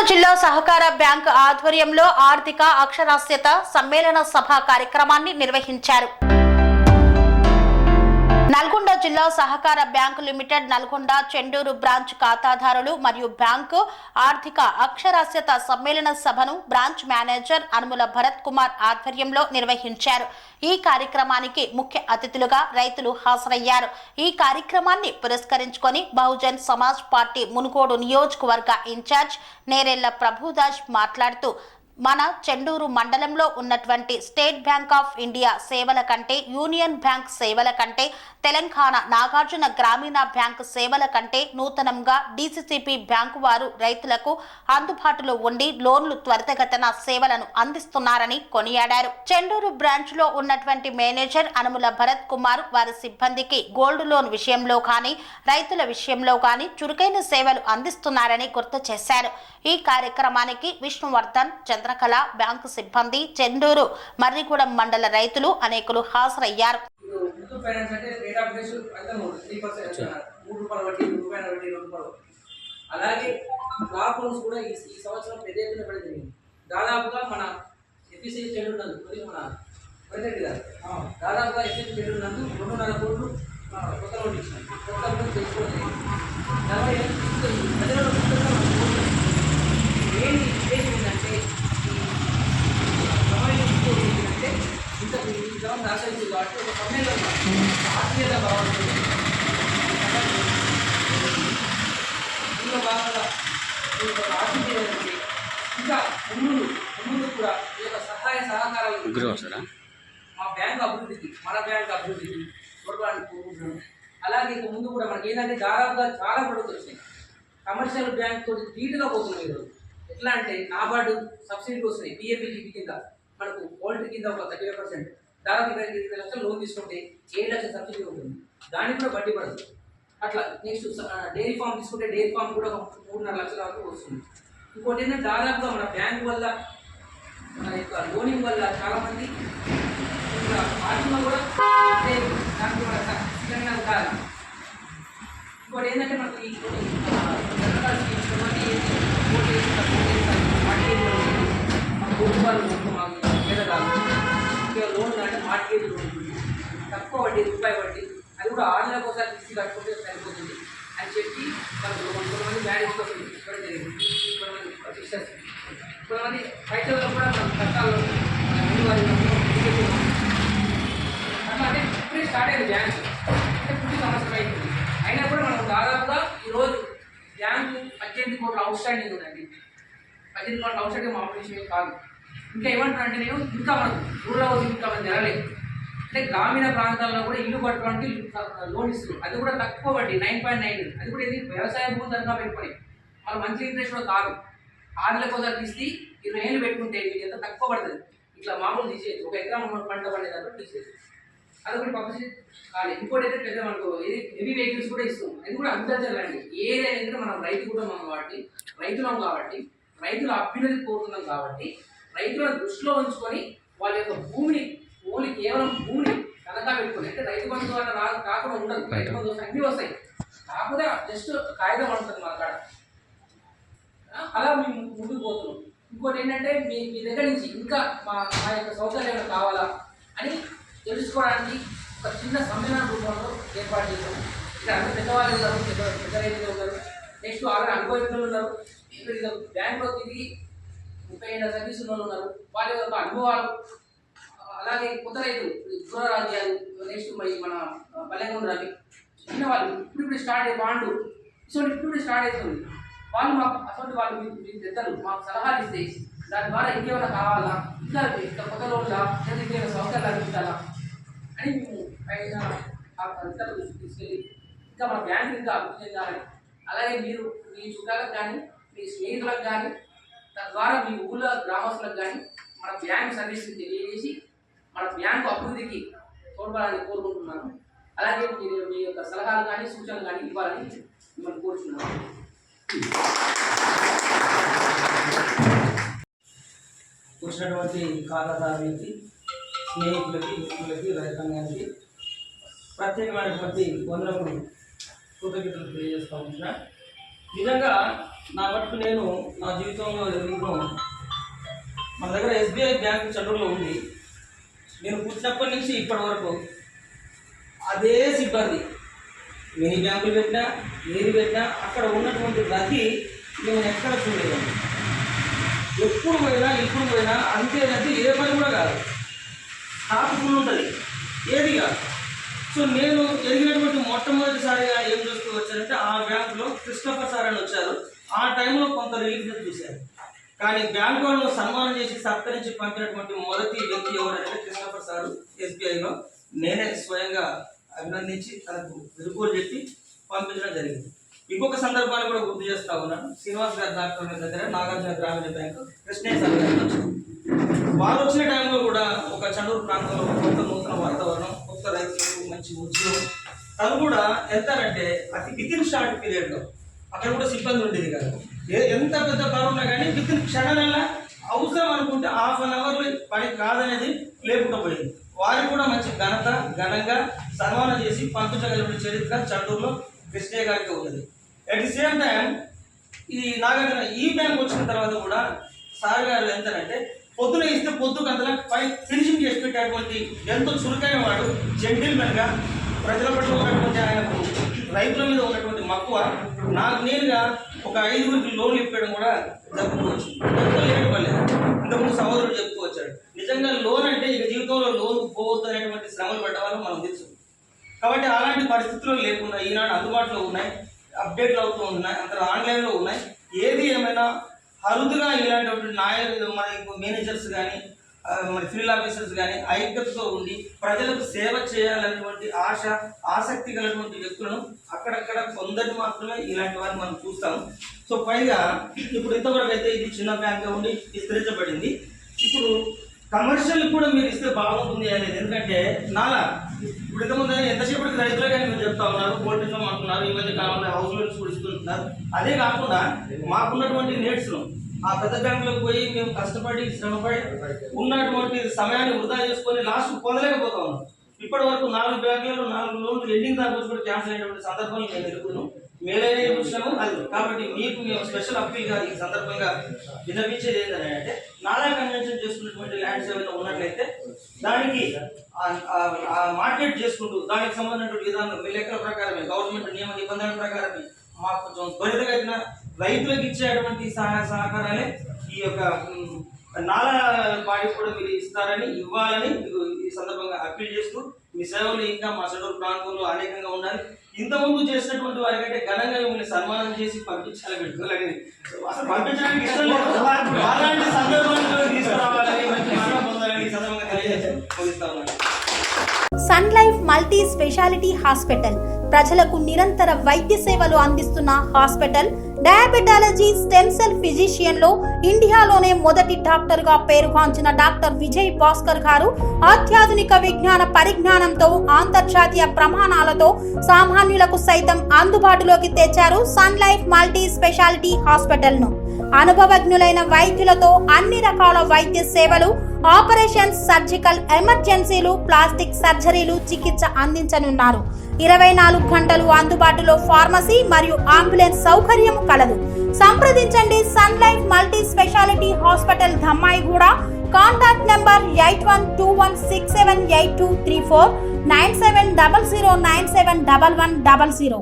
జిల్లా సహకార బ్యాంక్ ఆధ్వర్యంలో ఆర్థిక అక్షరాస్యత సమ్మేళన సభ కార్యక్రమాన్ని నిర్వహించారు. నల్గొండ జిల్లా సహకార bank limited Nalgonda Chandur branch ఖాతాదారులు మరియు బ్యాంకు ఆర్థిక అక్షరాస్యత సమ్మేళన సభను బ్రాంచ్ మేనేజర్ అనుముల భరత్ కుమార్ ఆధ్వర్యంలో నిర్వహించారు. ఈ కార్యక్రమానికి ముఖ్య అతిథులుగా రైతులు హాజరయ్యారు. ఈ కార్యక్రమాన్ని పురస్కరించుకొని బహుజన్ సమాజ్ పార్టీ మునుగోడు నియోజకవర్గ ఇన్ఛార్జ్ నేరెళ్ల ప్రభుదాస్ మాట్లాడుతూ మన చెండూరు మండలంలో ఉన్నటువంటి స్టేట్ బ్యాంక్ ఆఫ్ ఇండియా సేవల కంటే, యూనియన్ బ్యాంక్ సేవల కంటే, తెలంగాణ నాగార్జున గ్రామీణ బ్యాంక్ సేవల కంటే నూతనంగా డీసీసీపీ బ్యాంకు వారు రైతులకు అందుబాటులో ఉండి లోన్లు త్వరితగతిన సేవలను అందిస్తున్నారని కొనియాడారు. చెండూరు బ్రాంచ్ లో ఉన్నటువంటి మేనేజర్ అనుముల భరత్ కుమార్ వారి సిబ్బందికి గోల్డ్ లోన్ విషయంలో కానీ, రైతుల విషయంలో కానీ చురుకైన సేవలు అందిస్తున్నారని గుర్తు చేశారు. ఈ కార్యక్రమానికి విష్ణువర్ధన్, చంద్రకళ, బ్యాంకు సిబ్బంది, చెండూరు మర్రిగూడెం మండల రైతులు అనేకులు హాజరయ్యారు. అలాగే క్రాప్ లోన్స్ కూడా ఈ సంవత్సరం పెద్ద ఎత్తున పడింది. దాదాపుగా మన ఎఫ్ఎస్సి చెండూరు నందు మన ప్రెసిడెంట్ గారు దాదాపుగా ఎఫ్ఎస్సి చెండూరు నందు 2.5 కోట్లు కొత్త లోన్ ఇచ్చినాం. కొత్త లోన్ తెచ్చుకోండి ఏంటి ఏంటంటే అంటే ఇంత ఆశ్రయించింది కాబట్టి ఒక సమ్మేళనం ఆత్మీయత బాగుంటుంది. దీనిలో భాగంగా ఆత్మీయత ఇంకా ముందు కూడా ఈ యొక్క సహాయ సహకారాలు మా బ్యాంకు అభివృద్ధికి, మన బ్యాంకు అభివృద్ధికి చూడడానికి కోరుకుంటున్నాను. అలాగే ఇక ముందు కూడా మనకి ఏంటంటే దాదాపుగా చాలా ప్రొడక్ట్స్ వచ్చినాయి. కమర్షియల్ బ్యాంక్ తోటి ధీటుగా పోతున్నాయి ఈరోజు. ఎట్లా అంటే నాబార్డు సబ్సిడీలు వస్తున్నాయి. పిఎఫ్ఈజీపీ కింద మనకు పోల్ట్రీ కింద ఒక 35%, దాదాపు 20 లక్షలు లోన్ తీసుకుంటే 7 లక్షల సబ్సిడీ ఉంటుంది. దానికి కూడా వడ్డీ పడదు. అట్లా నెక్స్ట్ డైరీ ఫామ్ తీసుకుంటే డైరీ ఫామ్ కూడా 3.5 లక్షల వరకు వస్తుంది. ఇంకోటి ఏంటంటే దాదాపుగా మన బ్యాంక్ వల్ల, మన యొక్క లోనింగ్ వల్ల చాలామంది ఆర్థికంగా కూడా దానికి మన తెలంగాణ కాదు. ఇంకోటి ఏంటంటే మనకు ఈ లోన్ అంటే మార్కెట్ లోన్ తక్కువ వడ్డీ, రూపాయి వడ్డీ, అది కూడా 6 నెలలకు ఒకసారి తీసుకు కట్టుకుంటే సరిపోతుంది అని చెప్పి మనకు కొంతమంది మ్యారేజ్ కోసం ఇవ్వడం జరిగింది. కొంతమంది రైతుల్లో కూడా మన కష్టాల్లో అట్లా అంటే ఇప్పుడే స్టార్ట్ అయింది బ్యాంకు. అంటే 50 సంవత్సరం అవుతుంది. అయినా కూడా మనం దాదాపుగా ఈరోజు బ్యాంకు 18 కోట్ల అవుట్ స్టాండింగ్ ఉందండి. 18 కోట్ల అవుట్ స్టాండింగ్ మామూలు విషయం కాదు. ఇంకా ఏమంటున్నా అంటే నేను ఇంకా మనకు రూరల్ హౌసింగ్ ఇంకా మనం జరగలేదు. అంటే గ్రామీణ ప్రాంతాల్లో కూడా ఇల్లు కట్టడానికి లోన్ ఇస్తుంది. అది కూడా తక్కువ వడ్డీ 9.9. అది కూడా ఇది వ్యవసాయ భూమి తరఫున పెట్టుకొని మనం మంచి ఇంట్రెస్ట్ కూడా కాదు. 6 నెలలకు ఒకసారి తీసి 20 ఏళ్ళు పెట్టుకుంటే మీకు ఎంత తక్కువ పడుతుంది. ఇట్లా మామూలు తీసేయచ్చు. 1 ఎకరం పంట పండేదాన్ని తీసేయచ్చు. అది ఒకటి పబ్లిసిటీ కాలేదు. ఇంకోటి అయితే పెద్ద మనకు హెవీ వెహికల్స్ కూడా ఇస్తాం. అది కూడా అగ్రికల్చర్ ల్యాండ్. ఏదైనా మనం రైతు కూడా మనం కాబట్టి రైతులం కాబట్టి రైతుల అభ్యున్నతి కోరుతున్నాం కాబట్టి రైతులను దృష్టిలో ఉంచుకొని వాళ్ళ యొక్క భూమిని ఓన్లీ కేవలం భూమిని తనఖా పెట్టుకుని, అంటే రైతు బంధు వల్ల కాకుండా ఉండదు. రైతు బంధు వస్తాయి, అన్నీ వస్తాయి, కాకపోతే జస్ట్ కాగితం ఉంటుంది మన కాడ. అలా మేము ముందుకు పోతున్నాం. ఇంకోటి ఏంటంటే మీ దగ్గర నుంచి ఇంకా మా యొక్క సౌకర్యం ఏమైనా కావాలా అని తెలుసుకోవడానికి ఒక చిన్న సమ్మేళన రూపంలో ఏర్పాటు చేశాము. ఇక్కడ అందరూ పెద్దవాళ్ళు ఉన్నారు, పెద్ద రైతులు ఉన్నారు, నెక్స్ట్ ఆల్రెడీ అనుభవితులు ఉన్నారు, ఇక్కడ బ్యాంకులో తిరిగి 30 ఏళ్ళ సర్వీసులో ఉన్నారు. వాళ్ళ యొక్క అనుభవాలు, అలాగే కొత్త రైతులు దూరరాజ్యాలు, నెక్స్ట్ మన బల్లెగొండ రవి చిన్న వాళ్ళు ఇప్పుడు స్టార్ట్ అయ్యే బాండు ఇప్పుడు స్టార్ట్ అవుతుంది. వాళ్ళు మాకు అటువంటి వాళ్ళు మీకు పెద్దలు మాకు సలహాలు ఇస్తే దాని ద్వారా ఇంకేమైనా కావాలా, ఇంకా కొత్త లోన్లా లేదా ఇంకేమైనా సౌకర్యాలు అందించాలా అని మేము ఇతరులు తీసుకెళ్ళి ఇంకా మన బ్యాంకు ఇంకా అభివృద్ధి చెందాలని, అలాగే మీరు మీ చుట్టాలకు కానీ మీ స్నేహితులకు కానీ తద్వారా మీ ఊళ్ళో గ్రామస్తులకు కానీ మన బ్యాంకు సర్వీస్ని తెలియజేసి మన బ్యాంకు అభివృద్ధికి తోడ్పడాలని కోరుకుంటున్నాను. అలాగే మీరు మీ యొక్క సలహాలు కానీ సూచనలు కానీ ఇవ్వాలని మిమ్మల్ని కోరుతున్నాను. వచ్చినటువంటి ఖాతాదారులకి, స్నేహితులకి, మిత్రులకి, రైతాంగానికి ప్రత్యేకమైనటువంటి వందనములు, కృతజ్ఞతలు తెలియజేస్తూ ఉంటున్నా. నిజంగా నా మటుకు నేను నా జీవితంలో ఎదుర్కొ మన దగ్గర ఎస్బీఐ బ్యాంక్ చెన్నూరులో ఉంది. నేను పుట్టినప్పటి నుంచి ఇప్పటి వరకు అదే సిబ్బంది మినీ బ్యాంకులు పెట్టినా ఏది పెట్టినా అక్కడ ఉన్నటువంటి రద్దీ నేను ఎక్కడ చూడలేదండి. ఎప్పుడు పోయినా ఇప్పుడు పోయినా అంతే రద్దీ, ఏ పని కూడా కాదు, స్టాక్ ఫుల్ ఉంటుంది, ఏది కాదు. సో నేను ఎదిగినటువంటి మొట్టమొదటిసారిగా ఏం చూస్తూ వచ్చానంటే ఆ బ్యాంకులో క్రిస్టోఫర్ సార్ అని వచ్చారు. ఆ టైంలో కొంత రిలీఫ్ చూశాను. కానీ బ్యాంకు వాళ్ళను సన్మానం చేసి సత్కరించి పంపినటువంటి మొదటి వ్యక్తి ఎవరంటే క్రిస్టోఫర్ సారు. ఎస్బీఐలో నేనే స్వయంగా అభినందించి తనకు విరుకోలు చెప్పి పంపించడం జరిగింది. ఇంకొక సందర్భాన్ని కూడా గుర్తు చేస్తా ఉన్నాను. శ్రీనివాస్ గారి డాక్టర్ దగ్గర నాగార్జున గ్రామీణ బ్యాంకు కృష్ణయ్య సార్ గారు వచ్చారు. వారు వచ్చిన టైంలో కూడా ఒక చండూరు ప్రాంతంలో కొత్త నూతన వాతావరణం, కొత్త రైతులకు మంచి ఉద్యోగం, తను కూడా ఎంత అంటే అతి వితిన్ షార్ట్ పీరియడ్లో అక్కడ కూడా సిబ్బంది ఉండేది కాదు. ఎంత పెద్ద పని ఉన్నా కానీ వితిన్ క్షణాల అవసరం అనుకుంటే హాఫ్ అన్ అవర్లో పని కాదనేది లేకుండా పోయింది. వారికి కూడా మంచి ఘనంగా సన్మానం చేసి పంపించగలిగిన చరిత్ర చండూరులో కృష్ణయ్య గారికి ఉన్నది. అట్ ది సేమ్ టైం ఈ నాగార్జున ఈ బ్యాంక్ వచ్చిన తర్వాత కూడా సార్ గారు ఎంతనంటే పొద్దున ఇస్తే పొద్దుకు అంతలా పై ఫినిషింగ్ చేసి పెట్టేటువంటి ఎంతో చురుకైన వాడు, జెంటిల్మెన్గా ప్రజల పట్ల ఉన్నటువంటి ఆయనకు రైతుల మీద ఉన్నటువంటి మక్కువ నాకు నేనుగా ఒక 5గురికి లోన్లు ఇప్పడం కూడా జరుపుకోవచ్చు. ఎంతో లేట్ పడలేదు. ఇంతకుముందు సహోదరుడు చెప్తూ వచ్చాడు. నిజంగా లోన్ అంటే ఇక జీవితంలో లోన్ పోవద్దు అనేటువంటి శ్రమలు పడ్డవాళ్ళు మనం తెలుసు. కాబట్టి అలాంటి పరిస్థితులు లేకుండా ఈనాడు అందుబాటులో ఉన్నాయి, అప్డేట్లు అవుతూ ఉన్నాయి, అంత ఆన్లైన్లో ఉన్నాయి. ఏది ఏమైనా అరుదుగా ఇలాంటి మన మేనేజర్స్ కానీ మన ఫీల్డ్ ఆఫీసర్స్ కానీ ఐక్యతతో ఉండి ప్రజలకు సేవ చేయాలనేటువంటి ఆసక్తి గలటువంటి వ్యక్తులను అక్కడక్కడ కొందరిని మాత్రమే ఇలాంటి వారిని మనం చూస్తాం. సో పైగా ఇప్పుడు ఇంతవరకు అయితే ఇది చిన్న బ్యాంక్గా ఉండి విస్తరించబడింది. ఇప్పుడు కమర్షియల్ కూడా మీరు ఇస్తే బాగుంటుంది అనేది. ఎందుకంటే నాలా ఇప్పుడు ఇంతకుముందు ఎంతసేపటికి రైతులే కానీ మీరు చెప్తా ఉన్నారు, పోల్ట్రీఫామ్ అంటున్నారు, ఈ మధ్య కాలంలో హౌస్ లోన్స్ కూడా ఇస్తుంటున్నారు. అదే కాకుండా మాకున్నటువంటి నీడ్స్ను ఆ పెద్ద బ్యాంకులకు పోయి మేము కష్టపడి శ్రమపడి ఉన్నటువంటి సమయాన్ని వృధా చేసుకొని లాస్ట్ పొందలేకపోతా ఉన్నాం. ఇప్పటి వరకు 4 బ్యాంకులలో 4 లోన్లు ఎండింగ్ దాకా వచ్చి కూడా క్యాన్సిల్ అయినటువంటి సందర్భాలు మేము ఎదుర్కొన్నాం. మేలైన విషయము అది. కాబట్టి మీకు మేము స్పెషల్ అప్పీల్గా ఈ సందర్భంగా విన్నపించేది ఏంటంటే నాలా కన్వెన్షన్ చేసుకున్నటువంటి ల్యాండ్స్ ఏమైనా ఉన్నట్లయితే దానికి మార్కెట్ చేసుకుంటూ దానికి సంబంధించినటువంటి విధానం మీ లెక్కల ప్రకారమే గవర్నమెంట్ నియమ నిబంధనల ప్రకారమే మాకు కొంచెం త్వరితగతిన రైతులకు ఇచ్చేటువంటి సహకారాలే ఈ యొక్క నాలా బాడీ కూడా మీరు ఇస్తారని ఇవ్వాలని మీకు ఈ సందర్భంగా అప్పీల్ చేస్తూ మీ సేవలు ఇంకా మా చండూరు ప్రాంతంలో అనేకంగా ఉండాలి. ఇంతకుముందు చేసినటువంటి వారికంటే ఘనంగా మిమ్మల్ని సన్మానం చేసి పంపించాలి పెట్టుకోవాలని అసలు పంపించడానికి ఇష్టం లేదు. అలాంటి సందర్భాలను తీసుకురావాలని పొందాలని ఈ సందర్భంగా తెలియజేసి ముగిస్తా ఉన్నాను. Sun Life multi speciality hospital ప్రజలకు నిరంతర వైద్య సేవలు అందిస్తున్న hospital. Diabetology, stem cell physician లో ఇండియాలోనే మొదటి డాక్టర్ గా పేరుగాంచిన డాక్టర్ విజయ్ భాస్కర్ గారు అత్యాధునిక విజ్ఞాన పరిజ్ఞానంతో అంతర్జాతీయ ప్రమాణాలతో సామాన్యులకు సైతం అందుబాటులోకి తెచ్చారు Sun Life multi speciality hospital ను. అనుభవజ్ఞులైన వైద్యులతో అన్ని రకాల వైద్య సేవలు, ఆపరేషన్స్, సర్జికల్ ఎమర్జెన్సీలు, ప్లాస్టిక్ సర్జరీలు, చికిత్స అందించనున్నారు. 24 గంటలు అందుబాటులో ఫార్మసీ మరియు అంబులెన్స్ సౌకర్యం కలదు. సంప్రదించండి Sun Life multi speciality hospital, Dammaiguda. Contact number 8121678234, 9700971100.